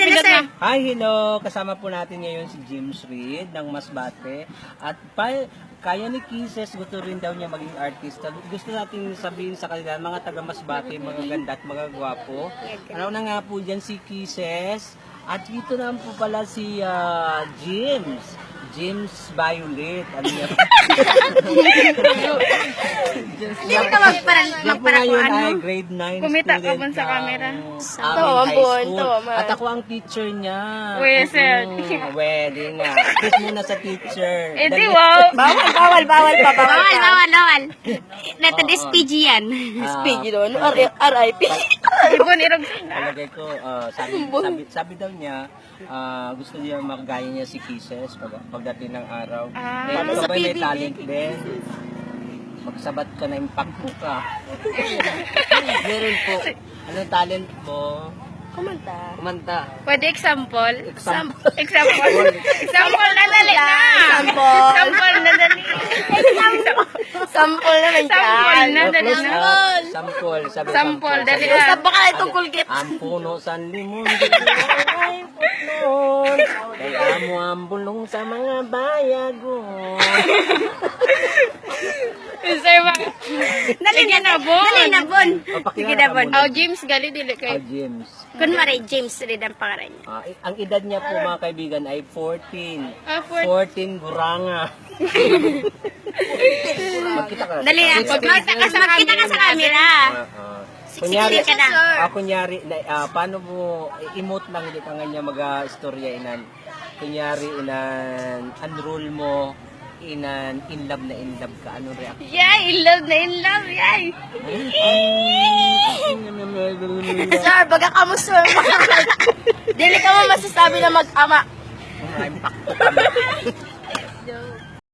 na, sir. Hi, hello! Kasama po natin ngayon si James Reid ng Masbate. At kaya ni Kisses, gusto rin daw niya maging artista. Gusto natin sabihin sa kanila, mga taga Masbate, mga ganda at mga gwapo. Ano na nga po dyan si Kisses. At dito naman po pala si James Violet. Ano yan? Hindi ka Yan po ngayon ay grade 9 Kumita ka student ba sa ng camera? aming high school. At ako ang teacher niya. Sir. Wedding nga. Kiss muna sa teacher. Eh di wow. Bawal pa. Natin SPG yan. SPG doon. RIP. Ibon irog. Palagay ko, sabi daw niya, gusto niya makagaya niya si Kisses pagdating ng araw. Ikaw ba may talent din? Magsabat ka na impacto ka. Meron po. Anong talent mo? Kumanta. Pwede example? Example. Example na dali na. Example na dali. Sample naman Sample na dali na. Sample. Sabi Sample, dali na. Saan ba ka na itong kulgit? Ang puno sa limon, ay putlon. Kaya mo ang bulong sa mga bayagon. Sir, Dali na, Bon. Sige na, Bon. oh, James, gali dili kay. James. Kunwari, James rin ang pangalan niya. Ang edad niya po mga kaibigan ay 14. Ah, 14 guranga. Magkita ka. Dali na, magkita ka sa camera. Kunyari, ka na. kunyari, paano mo, emote lang hindi ka nga niya mag-istorya inan. Kunyari, unroll mo, in love ka, anong reaction? Yay, in love, yay. Sir, baga ka mo, sir. Dili ka mo masasabi na mag-ama. Impacto kami.